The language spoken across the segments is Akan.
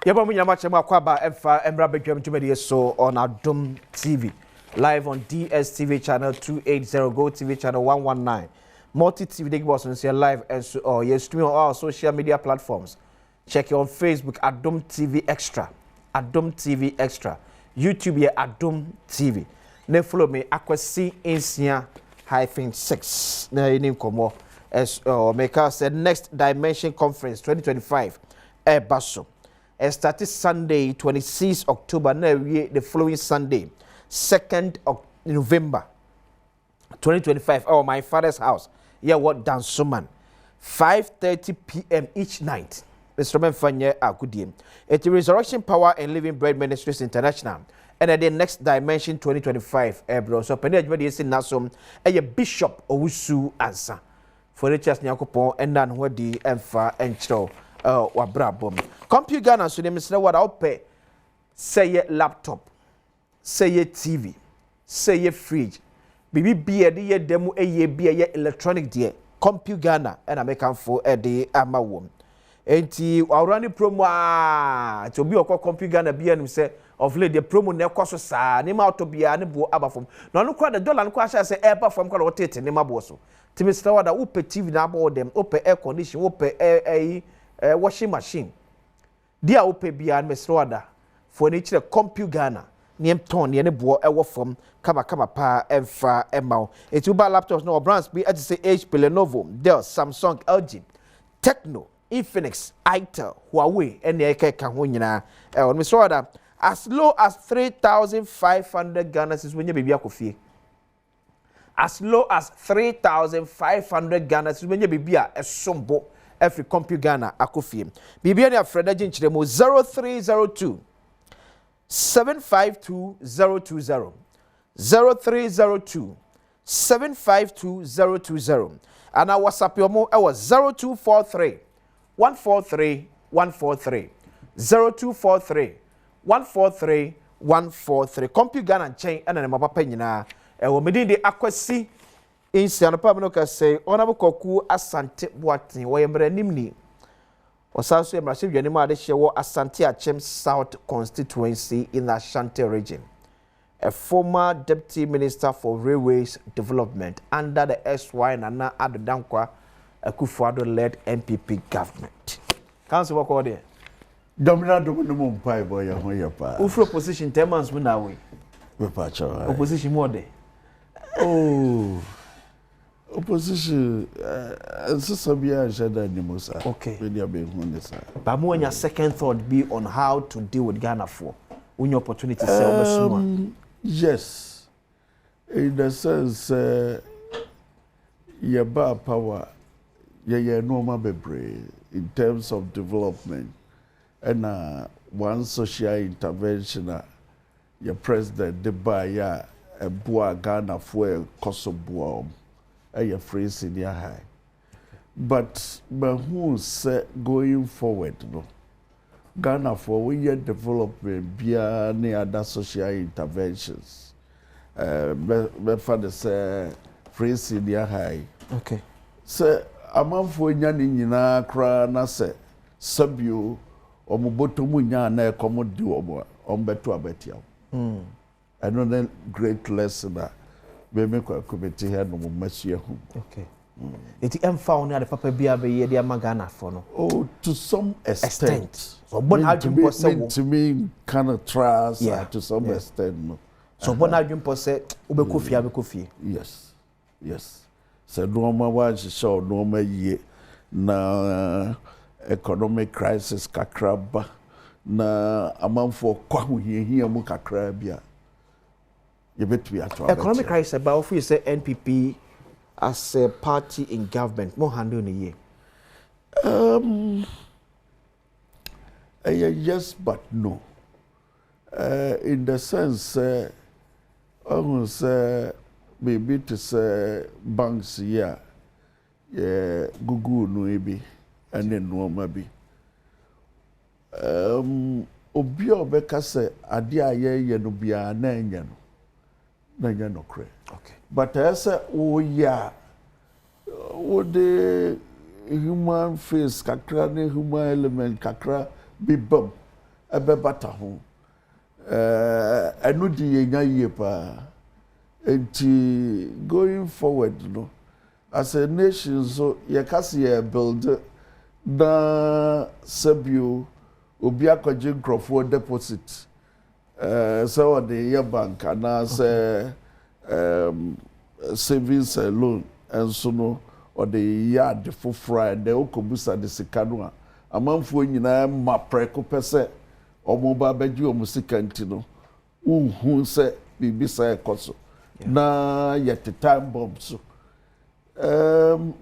Yaba munya machema kwaba emfa emra bedwam tumedi so on Adom TV live on DSTV channel 280 Go TV channel 119 Multi TV dey boss on live and so you stream on all social media platforms. Check it on Facebook Adom TV Extra, Adom TV Extra, YouTube here Adom TV. Then follow me Akwasi Insia -6. Na you name come as make us the next dimension conference 2025 basso. It started Sunday 26 October now the following Sunday 2nd of November 2025 my father's house yeah what Dan Suman 5:30 p.m. each night. Mr. Menfanye Akudiem. It's Resurrection Power and Living Bread Ministries International and at the next dimension 2025 bro so penny is in Nasom a bishop Owusu answer for the church Nyakopon and then what the emfa and show wabrabom. Computer Ghana so them say what I'll pay. Say your laptop, say your TV, say your fridge. Bibi beer the demo beer electronic dear. Computer Ghana and I make for a day ama wom. Enti awrani promo to be okọ Computer Ghana beer and say of late the promo na kwaso sa ne ma to bia ne bo abafom. No no kwa the dollar no kwa say air perform kwa rotate ne ma bo so. Timi say what upe TV na about them, upe air condition, upe washing machine. Dia upe bia mesroada for nature Computer Ghana niem ton ne bo ewo from kama pa emfa emau. It uba laptops no brands be at say HP, Lenovo, Dell, Samsung, LG, Tecno, Infinix, Itel, Huawei and the ka ho nyina on mesroada as low as 3,500 Ghana is when you be akofie. As low as 3,500 Ghana is when you be a sombo every Computer Ghana akofie. Bibia na Freda Jinchiremo 0302 752 0302 752 and our WhatsApp your mo was 0243 143 143 0243 143 143 Computer Ghana chain and na papa nyina we medin de Akwasi Insia no papa no ka say onabo koku Asante Boateng we yemra nimni osanso yemra se dwane ma de hye wo Asante Achem South constituency in the Ashanti region, a former deputy minister for railways development under the SY Nana Addo Kufuor led NPP government. Council work there. Domina domino pai boy ya pa. Ufro opposition 10 months we now we. Opposition more there. Oh. Opposition Sabia Jada Nimosa. Okay. But when your second thought be on how to deal with Ghana for when your opportunity sell yes. In the sense your bar power yeah normal bebre in terms of development and one social intervention your president the buyer a boa Ghana for Kosovo a free senior high. But who said going forward, no? Ghana for we development via any other social interventions. Father say free senior high. Okay. So among for nyina kra na se sabio omoboto mu nya na ekomodu ombeto abetia. Another great lesson that we make a committee here no masia home. Okay. It found the papa bia be ye Ghana for no. Oh, to some extent. So bon adwumpo se to me kind of trust to some extent no. So bon adwumpo se ubekofia Yes. Yes. So normal wa show normal ye na economic crisis kakraba na amanfo kwa ho hia mu kakra bia. Economic crisis about if you say NPP as a party in government more handle in a year. Yes, but no. In the sense, almost maybe to say banks here, Google no be, and then no maybe. Obi obeka say ade aye no bia na enya no. Nanya no cre. Okay. But I say, oh yeah, what the human face, kakra ne human element, kakra be bum. ebe bata ho enu di yenya yie pa enti going forward no as a nation so ye kase ye build na sabio obi akwaje nkrofo deposit so the year bank na say savings loan and so no or the yard for Friday okobusa de sika no a amanfo nyina ma preko pese omo ba baji omo sika ntino uhu se bibi sa ekoso na yet time bomb so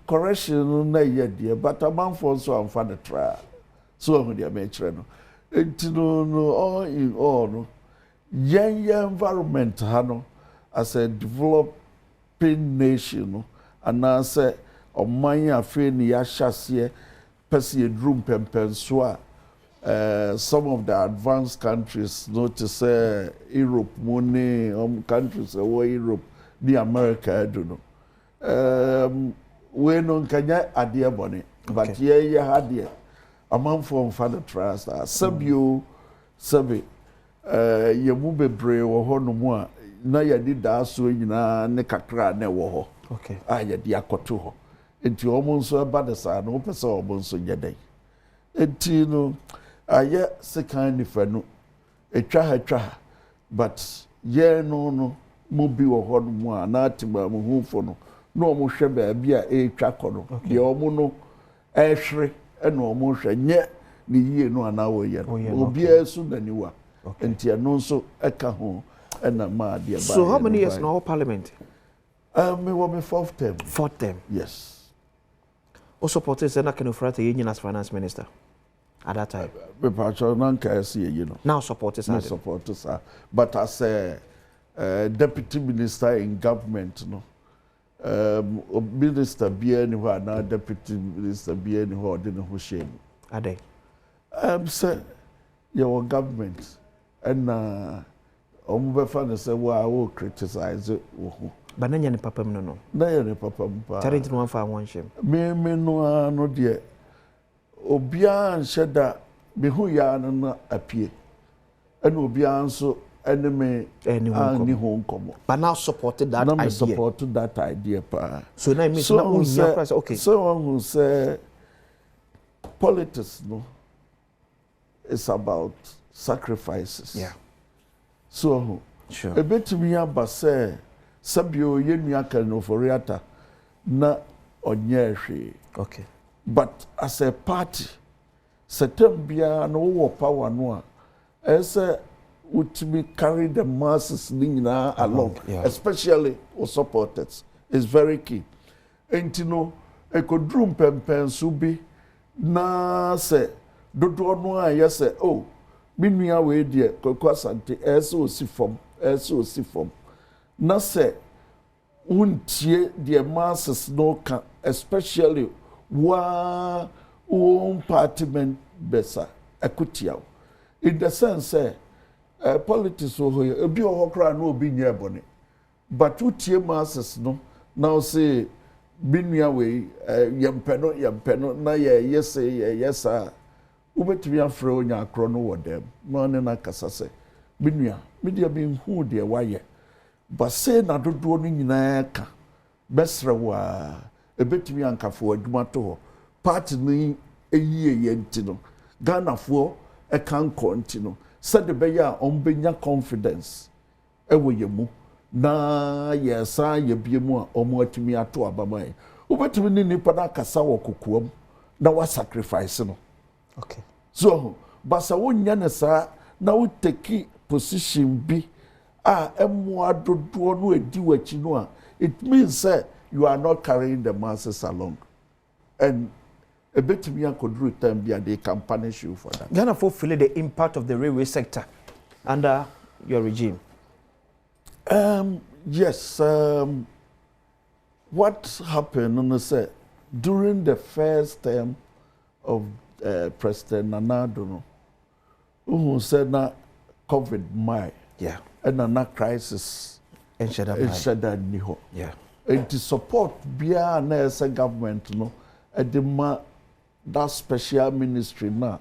correction na yedie but amanfo so amfa the trial so omo dia me kire no ntino no all in all no yen environment ha no as a developing nation no and say oman afi ni ya hyase pese edrum pempenso a some of the advanced countries notice Europe money countries Europe the America do no we no kanya ade bone but ye hade amanfo mfa the trust sabio sabi ye mu bebre wo ho no mu a na ye di da so nyina ne kakra na wo ho okay ye di akoto ho enti omo nso eba de sa no pese omo nso yedai enti no aye second nifa no etwa but ye no mo bi wo ho no mu a na atima mo hufo no no omo hwe ba bia etwa kono de omo no ehwere ena omo hwe nye ni yie no ana wo ye obi asu daniwa enti no nso eka ho ena ma de ba. So how many years now parliament? Me was my fourth term. Fourth term. Yes. O supported Senator Kenufrata Union as finance minister at that time. Now supporters are supporters are, but as a deputy minister in government, no. Minister be anywhere now, deputy minister be anywhere, didn't who shame. Are they? Say your government and Omubefan say, well, I will criticize it. But nanya ni papa no. Nanya ni papa mpa. Charity no one for one shame. Me no dear. Obia nsheda me hu ya na apie. And obia nso enemy any home komo. But now supported that idea. Supported that idea pa. So now it means so now okay. Someone who say politics no is about sacrifices. Yeah. So sure. A bit me aba say sabio yenua kanoforiata na onyehwe. Okay. But as a party setembia no wo power no a would be carry the masses along, yeah. Especially or supporters is very key. Entino ekodrum pempensubi na se dodo no yes oh minua we die kokwa Asante eso si form na se untie the masses no can especially wa partymen besa ekutia in the sense politics so obi ohokra na obi nya bone but utie masses no now say binua we yempeno na yesa ubetumi afre onya akro no wodem no ne na kasa se binua media bi hu de waye but say na dodo no nyina ka besre wa ebetumi ankafo adwuma to ho party ni eyie yentino Ghana fo e kan kontino said the beya ombenya confidence ewo yemu na yesa ye biemu a omo atumi ato abamai ubetumi ni nipa na kasa wo kokoam na wa sacrifice no. Okay. So basa wonya ne sa na wo take position bi a emo adodo no edi wachi no a it means that you are not carrying the masses along. And a bit me could return be they can punish you for that. Ghana for feeling the impact of the railway sector under your regime. Yes. What happened say during the first term of President Nana Adono, who said na COVID my yeah and na crisis and shada niho yeah. And to support bia na as a government no edema that special ministry na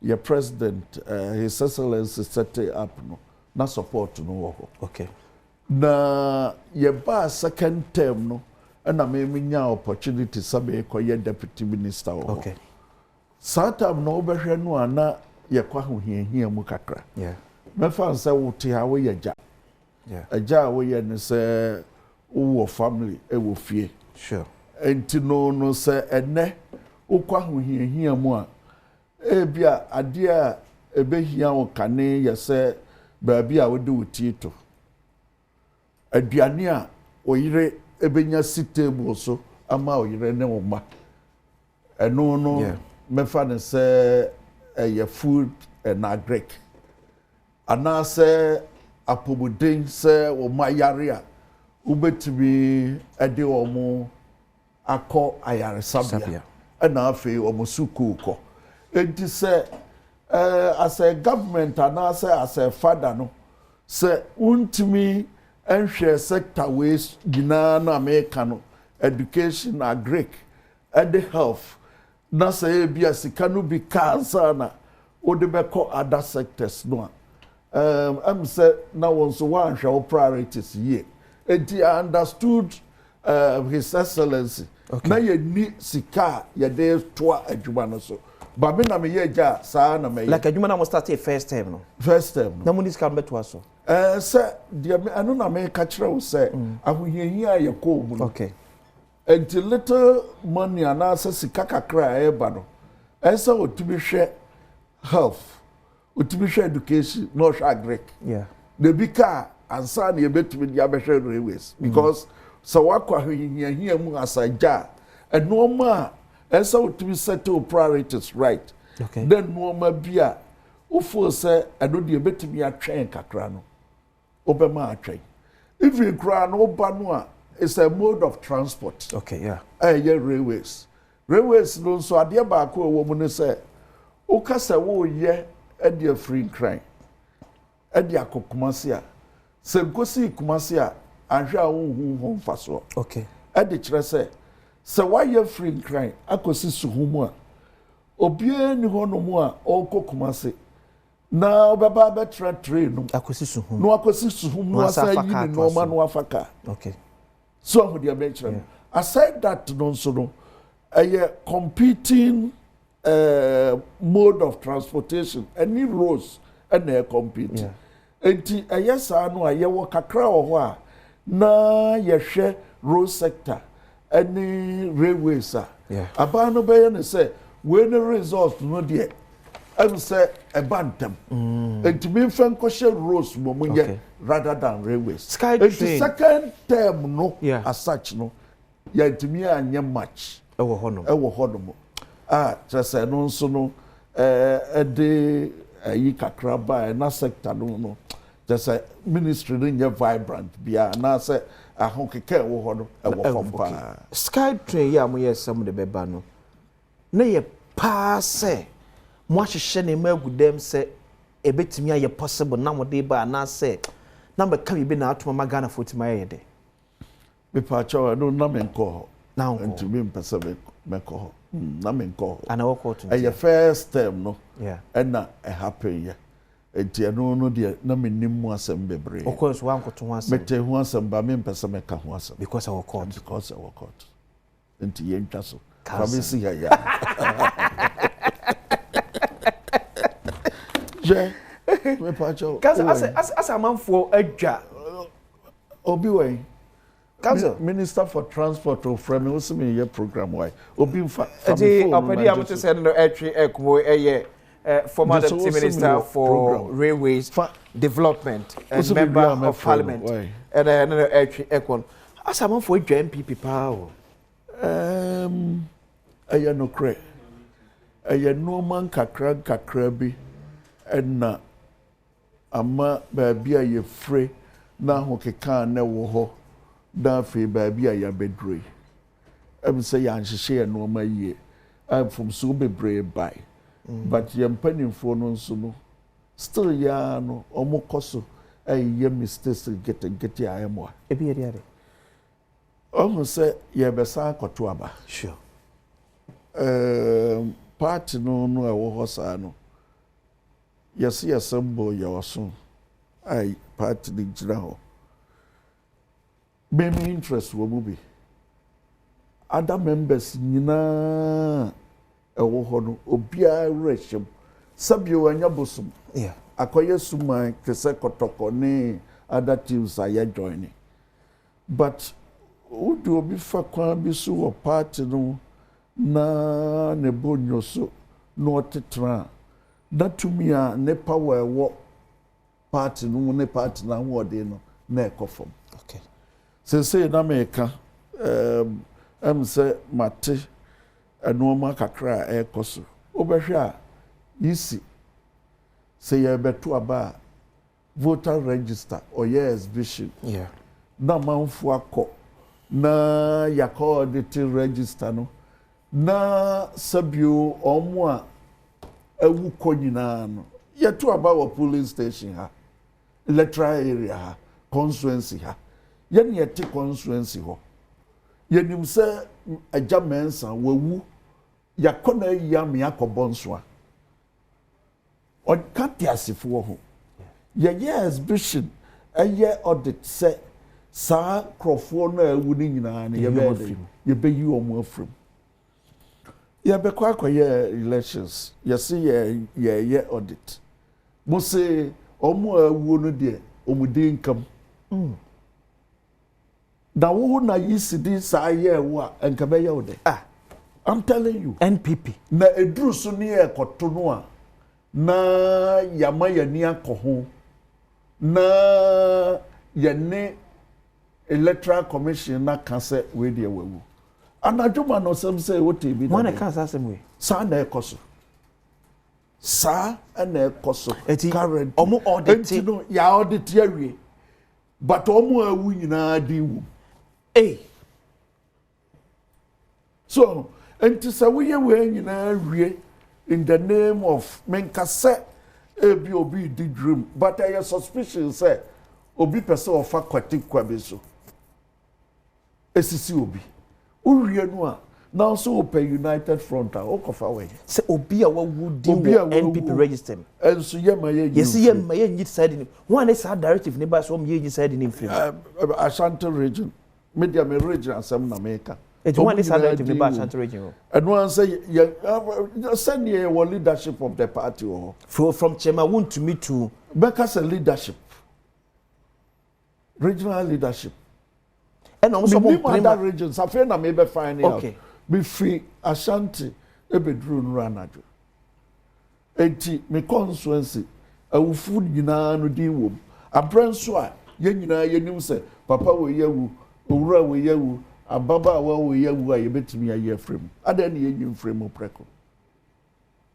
your president his excellency set up no na support no wo ho okay na ye ba second term no na me nya opportunity sabe ko ye deputy minister wo okay satam no obehwe no ana ye kwa ho hiahia mu kakra yeah me fan say wo te ha wo ye ja yeah aja wo ye ne say wo family e wo fie sure enti no say ene wo kwa ho hiahia mu a ebia ade a ebehia wo kane ye say baabi a wo de wo tieto aduane a oyire ebenya si table so ama oyire ne wo ma eno no yeah me fa ne say your food and agric ana say apobuden say wo mayare a ubetimi ede wo mo akọ ayare sabia na afi wo mo suku ko enti say as a government ana say as a father no say untimi enhwe sector ways gina na America no education agric and the health na say bia sika no bi kansa na ode beko other sectors no am say na won so wan hwe priorities ye enti I understood his excellency okay. na ye ni sika ye de toa adwuma no so ba me na me ye ja sa na me like adwuma na mo start first time no na mo ni sika beto aso say dia me anu na me ka kire wo say ahohiahia ye ko mu no okay until little money and answer sika kakra eba no esa otumi hwe health otumi hwe education no hwe agric yeah the bika ansa na yebetumi dia be hwe railways because so wakwa hia mu asaja enoma esa otumi settle priorities right okay then noma bia ufo say eno de yebetumi atwen kakra no obema atwen even kra no oba no a it's a mode of transport. Okay, yeah. Yeah, railways. Railways no so ade ba ko wo mu ne say o kasa wo ye ade free crime. Ade akokumase a se nkosi kumase a ahwe a wo hu mfaso. Okay. Ade kire say se wa ye free crime akosi suhumu a obie ni ho no mu a o kokumase na obaba be train no akosi suhumu no akosi suhumu no asa yi ni no ma no afaka. Okay. So how do you mention? Aside that, no, a competing mode of transportation, any roads and they compete. And yes, I know I walk a crowd na ye share road sector, any railways. Yeah. Abano Bayan say, when the results no dear. I would say a bantam. And to me, Franco roads rather than railways. Sky train. The second term, no, yeah. As such, no. Yeah, to me, I am much. Ewo hono. Just a non sono, a day, a yika craba, and a sector, no. Just a ministry in your vibrant, be an answer, a honky care, a Sky train, yeah, we have some of the bebano. Nay, passe. Mo ahye ne magu dem se ebetimi aye possible na mo de ba na se na be ka bi na atoma magana fotima ye de me pa chawa no na me nko na nti me mpesa me ko na me nko ana wo court aye first term no yeah na e happen ye enti no de na me nim mu asem bebre of course wan koto ho asem me te ho asem ba me mpesa me ka ho asem because our court enti ye ntwa so fa me si ya Je, me pacho. As a man for adwa. Obi way. Council Minister for Transport of Frame was me your program why. Obi fa. Opedi am to send no etri ekwo former deputy minister for railways development and member of parliament. And no etri ekwo. As a man for adwa NPP pa. Aya no kre. Aya no man kakra bi. Enna ama baabi a ye free na ho keka na wo ho da fe baabi a ya bedroi em say ya nhihye no ma yie am from so bebre by but ye mpanimfo no nso no still ya no omokoso ye mistakes get ya emo ebi eri ade omo say ye besa akoto aba sure party no e wo ho sa no yɛsi assemble yɛwɔso ai party ni gyina hɔ many interest wɔ mu bi other members nyinaa ɛwɔ hɔ no obiara rehyɛm sabio anya bosom akɔyɛ suman te sɛ kɔtɔkɔ ne other teams a yɛ join but wode obi fa kwan bi so wɔ party no na ne bonyo so na ɔtetena na tumi a ne power ɛwɔ party no ne party na wɔde no na ɛkɔ fam okay sesei na meka sɛ mate ɛnoɔma kakra a ɛkɔ so wobɛhwɛ a yisi sɛ yɛbɛto aba a voter register ɔyɛ exhibition na manfo akɔ na yɛakɔ audit register no na sabio ɔmo a awu kɔ nyinaa no yɛto aba wɔ polling station ha electoral area ha constituency ha yɛne yɛte constituency hɔ yɛnim sɛ agya mɛnsa wawu yɛakɔ na ayi ame akɔbɔ nso a ɔka te asefoɔ ho yɛyɛ exhibition ɛyɛ audit sɛ saa nkurɔfoɔ no a awu no nyinaa no yɛbɛyi wɔn afirim yɛbɛkɔ akɔyɛ elections yɛse yɛyɛ audit mo se ɔmo a awuo no deɛ ɔmo di nkam na wo na yisidi saa yɛ wo a nka bɛyɛ wo de I'm telling you NPP na eduru so ne yɛ kɔto no a na yama yɛni akɔ ho na yɛne electoral commission na ka sɛ we deɛ wawu anadwuma no sɛm sɛ wote bi mo na ka sa sɛm we saa na ɛkɔ so saa na ɛkɔ so current ɔmo audit no ya audit awie but ɔmo awu nyinaa di wu so enti sɛ woyɛ we nyinaa wie in the name of menkasɛ ebi obi di dream but I suspicion sɛ obi pɛ sɛ ɔfa kwati kwabe so esisi obi uwie no a now so open united front a okofa we say obi a wawu di NPP register enso ye ma ye yes ye ma ye nyit side ni one is our directive ne ba so ye nyit side ni free Asante region media me region asem na meka it one is our directive ne ba Asante region and one say ye send ye leadership of the party from chairman want to me to because leadership regional leadership and also other regions after na me be find out okay be free Ashanti ebedru nranadwo enti me constituency awufu nyinaa no din wom abranso a ye nyinaa yenim se papa we yawu owura we yawu ababa we yawu a yebetimi aye frem ada na yenyim frem preko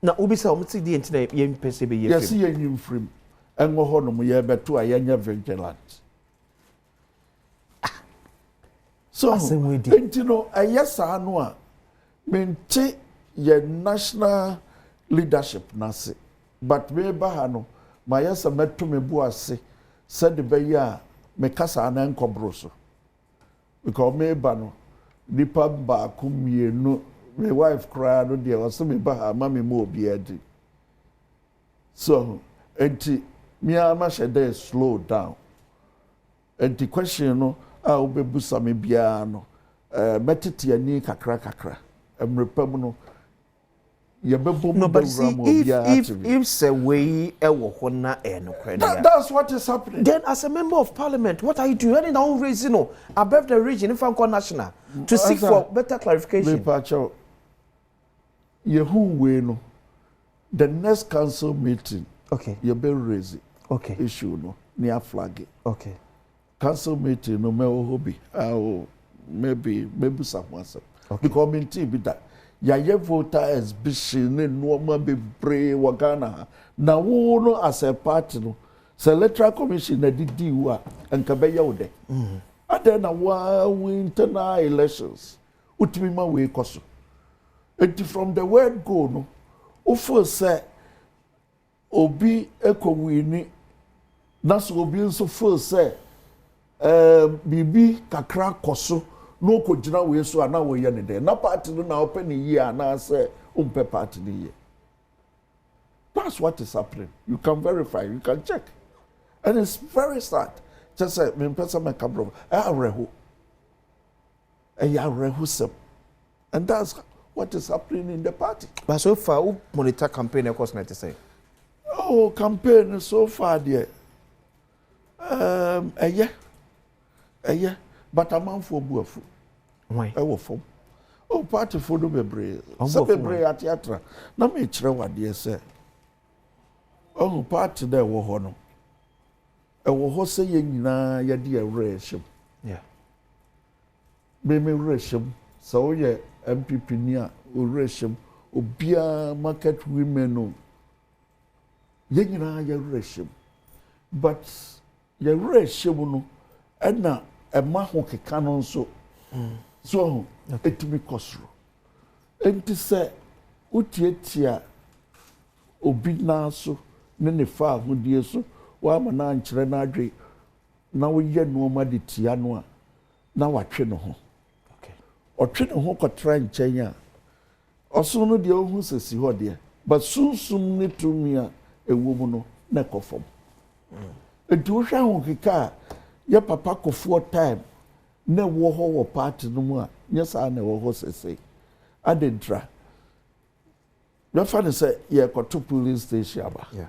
na obi say omti di enti na ye mpese be ye frem yes yenyim frem enwo ho no ye beto a yenya vigilant so enti no ayesa no a mente ye national leadership nase but me ba ha no ma yesa meto me bu ase said the be ya me kasa na nkobro so because me ba no nipa ba ku mienu me wife cry no de was me ba ha ma me mo obi adi so enti me ama shede slow down enti question no a obebusa me bia no metete ani kakra emrepam no yebebom no but see if say we ewo ho na no kwede that's what is happening then as a member of parliament what are you doing any now reason no above the region if I'm national to seek for better clarification pacho yehu we no the next council meeting okay you be raise okay issue no near flag okay council meeting no me hobby maybe someone okay. Because me be that ya voter exhibition ne normal be brave wagana na wo no as a party no electoral commission na didi wa anka be ya ode and na wa internal elections utimi ma we koso enti from the word go no o for say obi ekowini na so obi nso for say bibi kakra koso no ko gina we so ana we ye ne de na party no na open ye ana say umpe party ni ye That's what is happening. You can verify, you can check. And it's very sad. Just say, Mpensenpensenmu, and that's what is happening in the party. But so far, who monitor campaign, of course, not to say. Oh, campaign so far, dear. Yeah. But a man for Buafu. Why? I will form. Oh, party for the Bebre. Some Bebre at Yatra. No, me try what dear say. Oh, party there were honor. I will say, ya dear ration. Yeah. Baby ration. So, yeah, NPP near ration. Obia market women. Ya ration. But ya ration, and now a mahoke canon so. So, it me costro. And to say, Utietia Obina so, Nene Fa, who dear so, Wamanan Chrenadri, now we get no Maditianoa, now I train home. Okay. Or train home could try and China. Or soon the old who says, you are dear, but soon need to me a woman neck of them. And to Shahon your papa Kufuor time. Ne wo ho wo party no mu a nyesa na wo ho sese adentra we find say ye koto police station aba Yeah.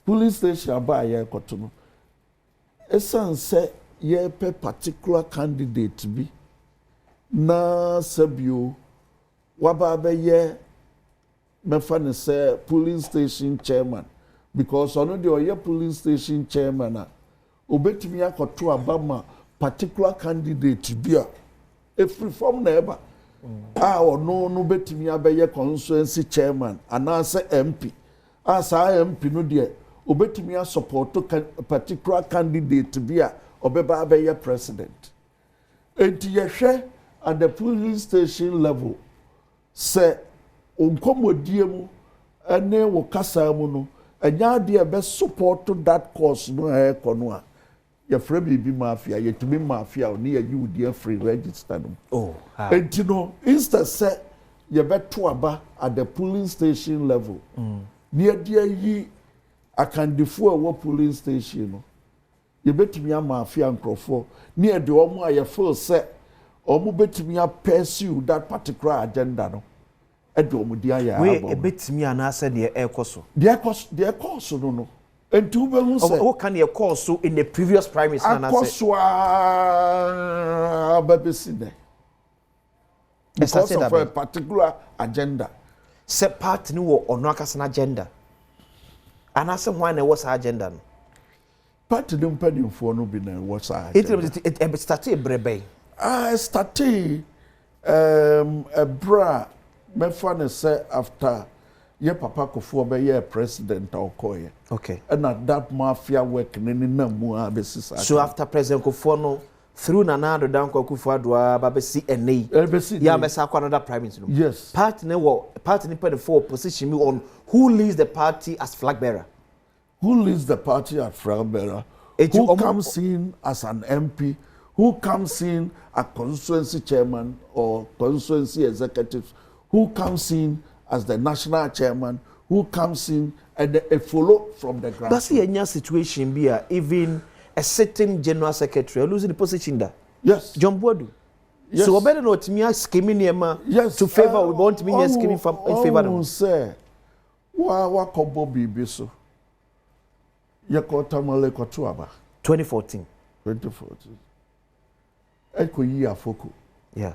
Police station aba ye koto no esan say ye pe particular candidate bi na sabio waba be ye me find say police station chairman because ono de oye police station chairman a obetimi akoto aba ma particular candidate bia if reform never or no betimi abeye constituency chairman and answer MP as MP no there obetimi support to particular candidate bia obeba abeye president enti yehwe at the police station level say onkomodie mu ene wo kasa mu no enya de be support to that cause no e kono a your friend be mafia, yet to be mafia, near you, dear free register. Oh, and you know, instead, say, you bet to aba at the police station level. Near dear ye, I can defer what police station. You bet me a mafia and Kufuor. Near the Omo, your first set, or bet me a pursue that particular agenda. No, Edom, dear, we a bit me and I said, the air course. Dear course, no. And two bells. What can you call so in the previous primaries? Because of a particular agenda. Set part new or no an agenda. And I said, why there was agenda? Party don't pay you for no bin what's it started brebe. I started a bra. My father said after. Ye papa Kufuor be ye president or koye. Okay. And at that mafia work nini na mu abesisa. So after President Kufuor no through Nana down Kufuor do abesi NA. Yeah, besa another prime minister. Yes. Party put the four position me on who leads the party as flag bearer. Who leads the party as flag bearer? Who comes in as an MP? Who comes in a constituency chairman or constituency executive? Who comes in as the national chairman, who comes in and a follow from the ground. That's a situation be even a sitting general secretary losing the position there. Yes. John Boadu. Yes. So better not me scheming yes. To favor we want me scheming from in favor them. Say wa kobo bibi so. Ye ko tamale ko to aba 2014. Eko yi afoko. Yeah.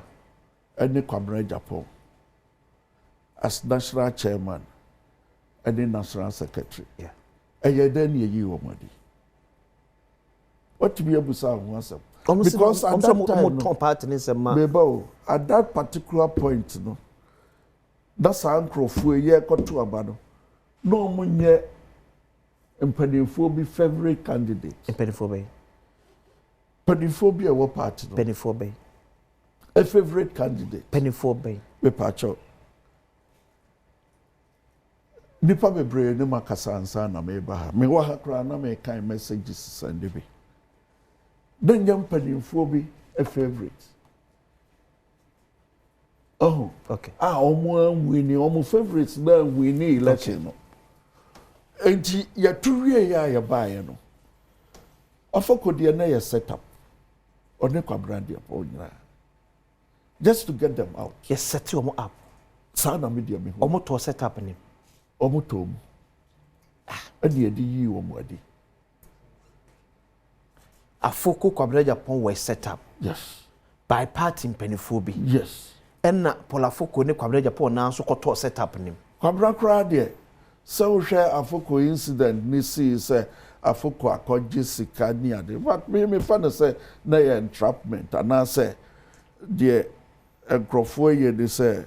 Ene kwamra Japan. As national chairman and the national secretary. Yeah. And you then you omadi. What to be able to say? Because at that particular point, no, that's our uncle for a year got to abano. No money Mpensenpensenmu favorite candidate. Mpensenpensenmu what party? Mpensenpensenmu. A favorite candidate. Mpensenpensenmu. We pacho. Nipa bebre ne makasa ansa na meba ha me wa ha kra na me kan messages send bi den yam panimfo bi a favorite Oh, okay. Omo favorites na winning election no. Enti ya tuwie ya bae no. Afoko de na ya set up. One kwabran de po nyina. Just to get them out. Yes, set you up. Sana media me. Omo to set up ni. Omo to mu. Ani edi yi omo adi. Afoko kwabran Japan were set up. Yes. By party mpenifobi. Yes. Enna polafoko ne kwabran Japan na so koto set up ni. Kwabran kra de. So share afoko incident ni see say afoko akọje sika ni ade. But me fan say na entrapment and I say the nkrofo ye dey say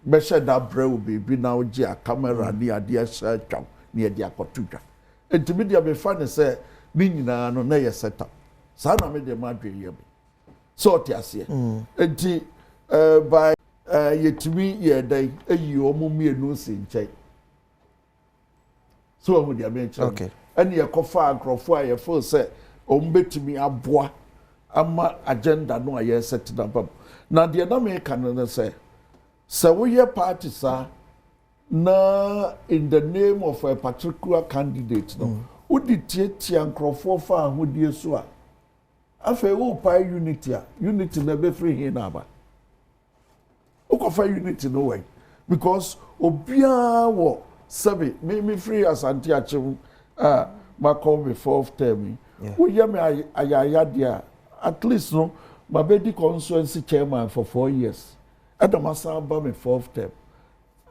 beshe da brew be na oji a camera ni ade a twa ni ade akotudwa. Entimi dia me fan say ni nyina no na ye setup. Sa na me de ma dwe ye be. So tiase. Enti by yetimi ye dai eyi omo mienu si nchai. So omo dia me nchai. Okay. Ani ye kofa nkrofo a ye feel say ombetimi aboa ama agenda no aye set down. Na de na me kan no say we ye party sa na in the name of a particular candidate no udi tie nkrofo fa ahodie so a afa wo pa unity na be free here na ba ukofa unity no way because obia wo sabe me free Asante achim ma call me fourth term we hear me ayaya dia at least no my baby constituency chairman for 4 years Adamasa ba me fourth term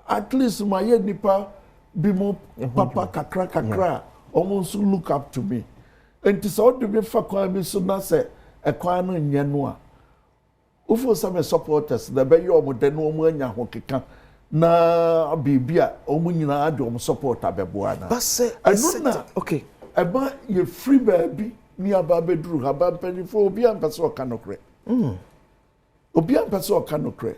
at least my nipa be more papa kakra almost look up to me and it's all the way for kwame so na say e kwan no nya no a ufo some supporters the be yo mo de no mo anya ho keka na bibia omo nyina ade omo support abeboa na but say okay eba ye free baby ni aba bedru haba penifo obi ampese o kanokre obi ampese o kanokre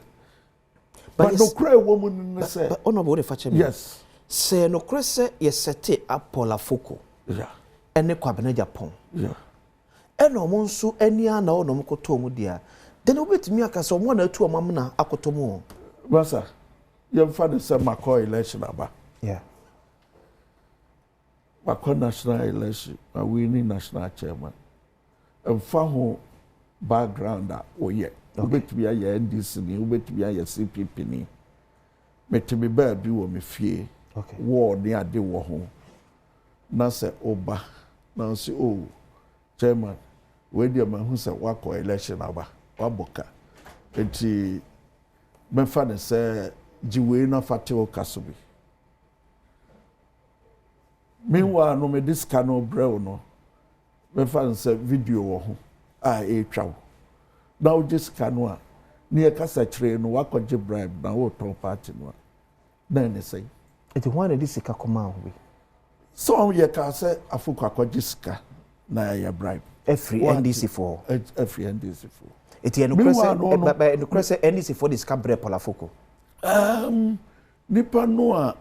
but no cry woman no say but ono bo de fache me yes say no cry say ye set up polafoko yeah ene kwabena Japan yeah eno mo nso ani ana ono mo koto mu dia then obetimi aka so mo na atu o mam na akoto mu basa ye fa say makoy election aba yeah makoy national election a winning national chairman and fa ho background a oye obetimi ya NDC ni obetimi ya CPP ni metimi ba bi wo me fie okay wo ni ade wo ho na say oba na say oh chairman we dey ma hu say wako election aba waboka enti me fa ne say jiwe na fatio kasobi meanwhile no me this cano brew no me fa ne say video wo ho a e twa now just cano a ni e kasa kire no wako je bribe na wo ton party no na ne say eti one dey sika koma ho bi so ye ka say afuko akwaje sika na ya bribe every NDC for every NDC for eti eno krese NDC for this cabre polafoko nipa no a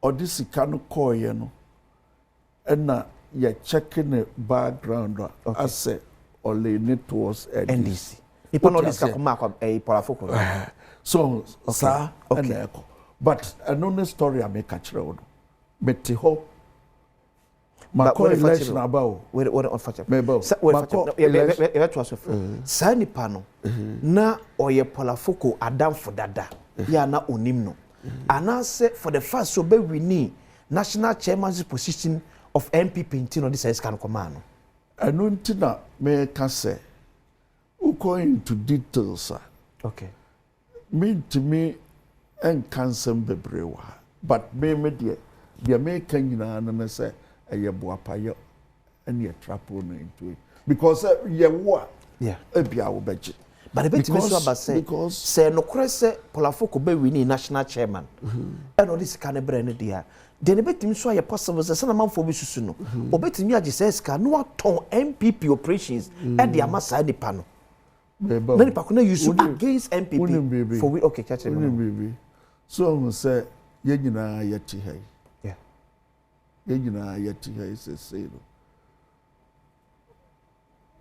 odisika no koye no na ye checking background as ole net was NDC nipa no odisika koma kwa polafoko so sa okay but another story I make a chiro no beti ho mako election about what on fache mebo e to aso sa nipa no na oye polafoko adamfo dada ya na onim no ana say for the first so be winning national chairmanship position of NPP intino this is kan koma no anu ntina me ka say we go into details okay me to me and cancel bebrewa but me the American nyina na say eye boapayo and ye trapo no into it because ye wo yeah ebia wo beje but the bit me so about say no krese polafoko be winning national chairman and all this kind of brand dia then bit me so ye possible say na manfo bi susu no obetimi age say ska no aton MPP operations e dia masa nipa no many pa kuna use against MPP for we okay catch me so say ye nyina ye ti hai yeah ye nyina ye ti hai say no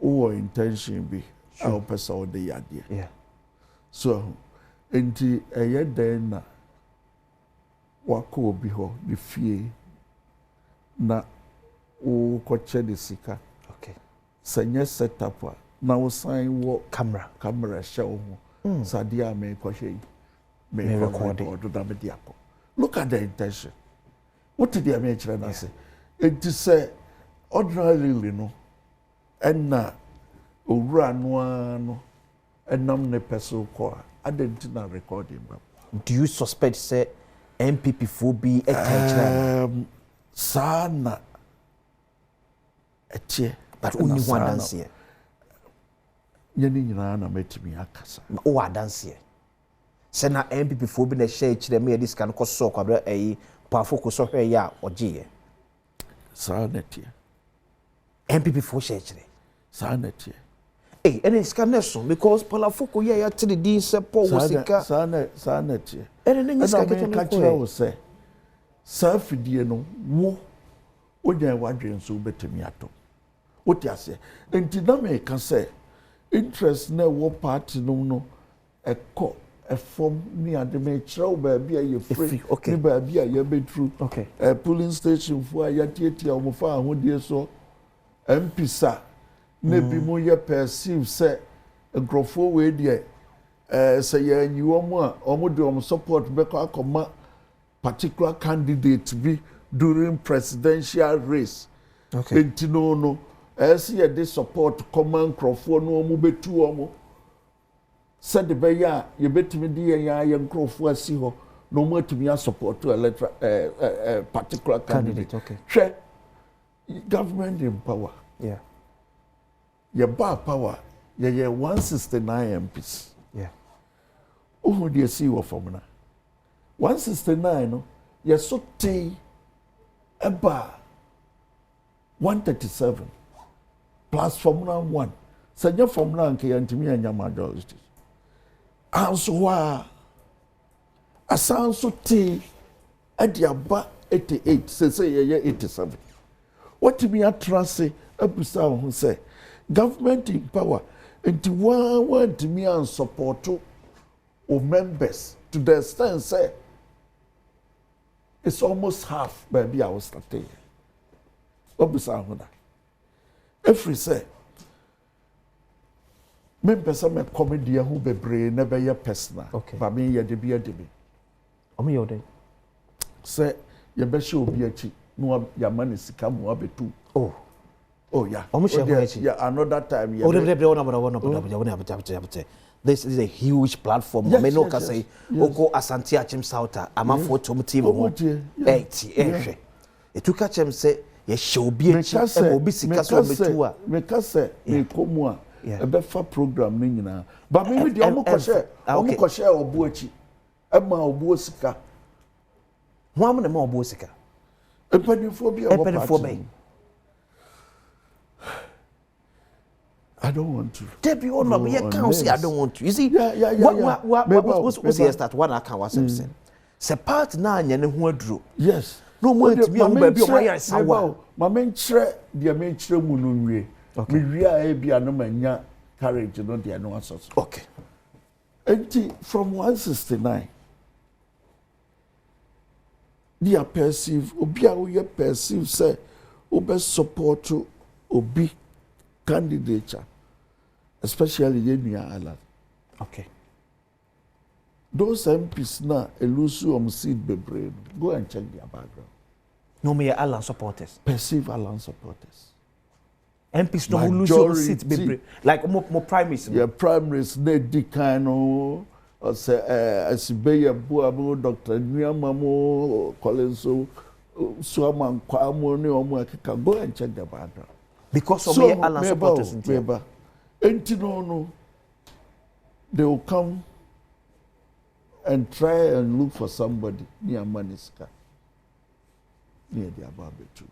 o intention be our person the idea yeah So enti eye den na wako obi ho the fie na o koche de sika. Okay. Sanye setup a na wo sign wo camera show ho. Sadia me koche yi. Me record do da me diapo. Look at the intention. What did they make sure say? It is say ordinarily no and na owura no enam ne peso ko identity recording. Do you suspect say NPP for be a sana etie but only one dance here. Yeni nyina na metimi akasa. O dance here. Say na NPP for be na share kire me this kan ko so kwabra powerful ko so hwe ya oje. Sana etie. NPP for share kire. Sana etie. Eh, and it's so because Palafoko ya to the din se Paul Wasika. Sana etie. And then you catch you say. Safidie no wo onya wadwen so betemi ato. What you say? Enti na me can say interest na wo party no ekọ efom ni ade me kire ba bia ye free ni ba bia ye betru. Okay. Polling station fo ayatietia o mo fa ahodie so MPsa na bi mo ye perceive say nkrofo we de say ye nyiwo mo a omo de omo support be ko akoma particular candidate be during presidential race. Okay. Enti no as ye dey support common nkrofo no omo betu omo said the beya ye betimi de ya nkrofo asi ho no mo atimi support to electoral particular candidate. Okay. Share government in power. Yeah. Your bar power, ye 169 MPs. Yeah. Oh, dear, see what from now. 169, no, you're so tea a bar 137 plus Formula 1. Send your Formula and Kiantimi and your majority. And so, I sound so tea at your bar 88, say, 87. What to me at Tracy, episode who say, government in power, and to one to me and support to or members to the extent say it's almost half, baby. I was starting. Episode if we say, members of my comedy who be brave, never your personal. Okay. But me, ye debi. Omo yode. Say, ye be sure be a cheap. No, your money is come up too. Oh yeah. Yeah, another time. Yeah. This is a huge platform. I may not say, Oko Asante Boateng Sauta, I'm for Tom TV. It took a chance say, yes, show be a chance. Make say, me come a better program, Nina. But maybe the Omoko share or Buachi, Emma or Buosika. One more Buosika. A penny. I don't want to. Debbie, oh no, you can't say I don't want to. You see, what's the start? One I can't was saying. Se part na anya ne ho aduro. Yes. No more to me who be o my sawa. Ma men kire de men kire mu no nwie. Me wi a bia no manya courage no de no asos. Okay. Enti from 169 they perceive obi a we perceive say obe support to obi candidature, especially Yenya Island. Okay. Those MPs now elusu seed bebre. Go and check their background. No me Alan supporters. Perceive Alan supporters. MPs no lose seat bebre. Like more primaries. Yeah, primaries ne dikano or say Asibeya Buabo, Dr. Nyamamo, Colenso, Suaman Kwamo, Neomaka. Go and check their background. Because of me Alan supporters in here. No, they will come and try and look for somebody near Maniska, near the Ababe too.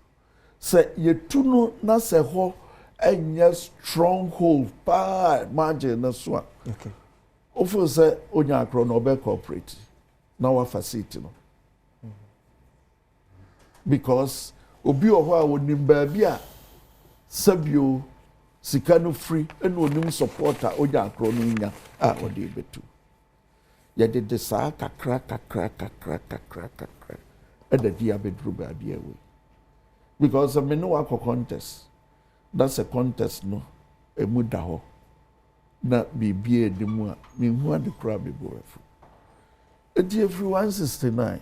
Say ye tuno na se ho enya stronghold pa margin na so. Okay. Ofo say onya akro no be corporate. Na wa facility no. Because obi oho a wonim ba bia sabio sika no free and onim supporter onya akro no nya a ode betu. ya de saa kakra and the dia bedru ba dia we because me no wa contest that's a contest no emu da ho na bibie de mu a me hu ade kra be bo afu eti every 169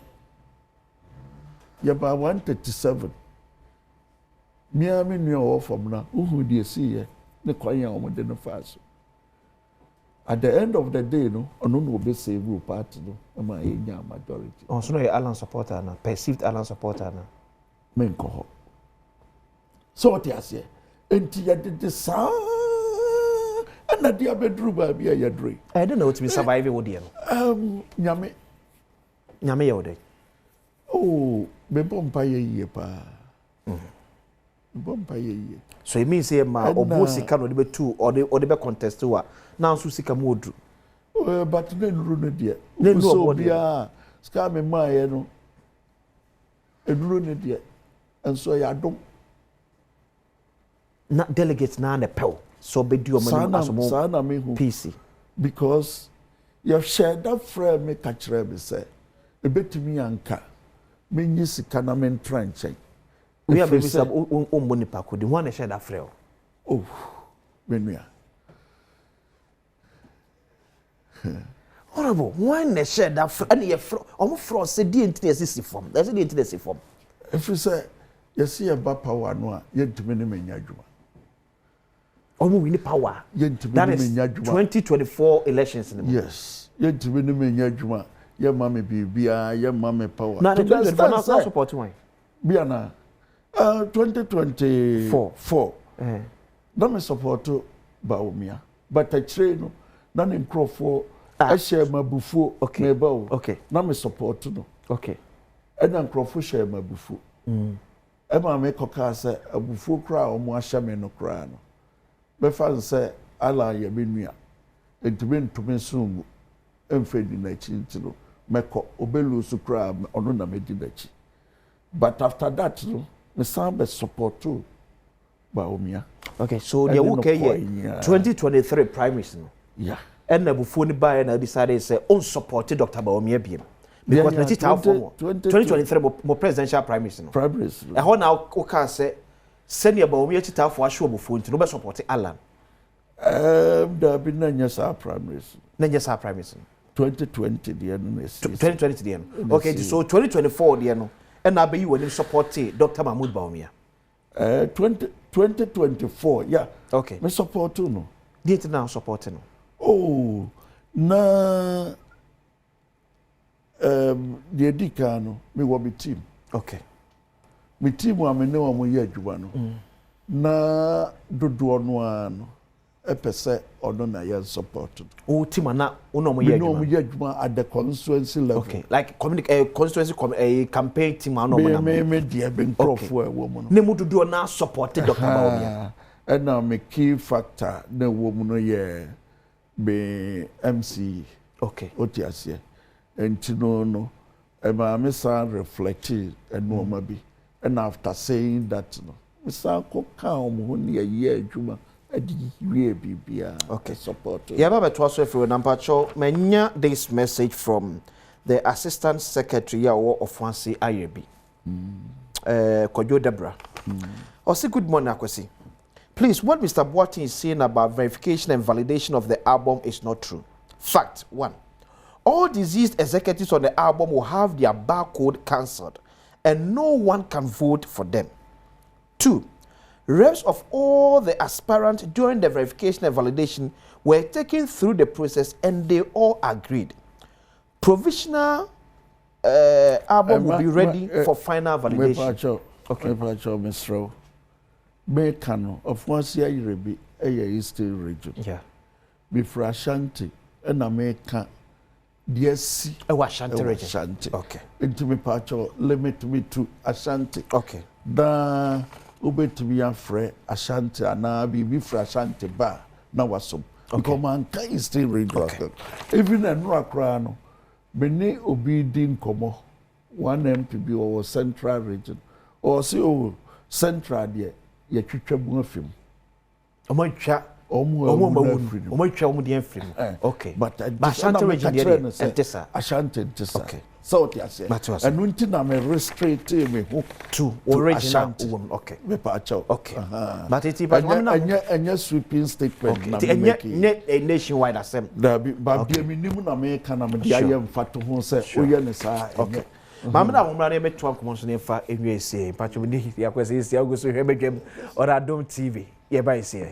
ya ba 137 me a me nua from na uhu de si ye ne kwan ya o de no faso at the end of the day no ono no be save party no ama enya majority on so no Alan supporter na perceived Alan supporter na men ko so what you say enti ya de sa na dia bedru ba bia ya dre I don't know what to be survive wo de no nyame ye wo de oh me bompa ye ye pa bompa ye ye so it means say ma obo sika no de be two or de be contest wa now so sika mo odru but ne nuru ne de ne so bia ska me ma ye no enuru ne de enso ya dom na delegates na na pew so be do money asomo sana me hu PC because you share that frame me ka kire be say e betumi anka me nyi sika na me ntranche we are baby sab on money pack the one share that frame oh menua horrible one share that and you omo fro say di enti si form that's the enti si form if you say you see a ba power no a yentumi ne menya adwuma omo win power yentumi ne menya adwuma 2024 elections in yes yentumi ne menya adwuma ye ma me bibia ye ma me power na 2024 na support one bia na 2024 na me support Baumia but I train no na ne nkrofo a share mabufu me ba o na me support no okay and nkrofo share mabufu e ma me koka se abufu kra o mo ahya me no kra no be fa se ala ye benua entumi sum emfedi na chi ntino meko obelu su kra ono na medi na chi but after that no me sambe support to Baumia okay so the okay 2023 primaries no yeah and na bufu ni buy na decided say on support Dr. Baumia biem because na tita form 2023 mo presidential primaries no primaries e ho na o ka say senior Baumia tita for ahwe bufu ntino be support Alan there be na sa primaries 2020 the end 2020 the end okay so 2024 the end and na be you when support Dr. Mahmoud Baumia 2024 yeah okay me support no date now support no oh na the dikano me wo be team okay me team wa me ne wa mo ye adwuma no na dodo no ano epese ono na ye support o team na uno mo ye adwuma no mo ye adwuma at the constituency level okay like constituency campaign team ano mo na me dia be nkrofo e wo mo no ne mu dodo na support Dr. Baumia and now me key factor na wo mo no ye be MC okay otiasie enti no e ma me sa reflect and no ma bi and after saying that no me sa ko ka mo ne ye adwuma adi wie bibia okay support yeah baba to also if we number cho menya this message from the assistant secretary of Fancy IAB Kojo Debra say good morning Akwesi. Please, what Mr. Boateng is saying about verification and validation of the album is not true. Fact 1. All deceased executives on the album will have their barcode cancelled and no one can vote for them. 2. Reps of all the aspirants during the verification and validation were taken through the process and they all agreed. Provisional album will be ready for final validation. Okay. Mr. Mekano of once ya Irebi Eastern region. Yeah. Before Ashanti and America DSC Ashanti region. Ashanti. Okay. Into me pacho limit me to Ashanti. Okay. Da ube to be afre Ashanti ana be for Ashanti ba na wasom. Because man ka Eastern region. Okay. Even en Rakrano bene obi din komo one MPB or central region or see central there. Ye twitwa bu afim Okay. But Asante region there. Asante Tessa. Okay. So what you say? And when tina me restrict me to original. Okay. Me pacho. Okay. But it's and sweeping statement. A nationwide assembly. But be minimum na me kana me dia yam fato ho se oyɛ sa. Okay. Mama na womra na me to am komonso ne fa enwe sie. Pacho me di ya kwese isi aguso hwebedwam or Adom TV. Ye ba isi.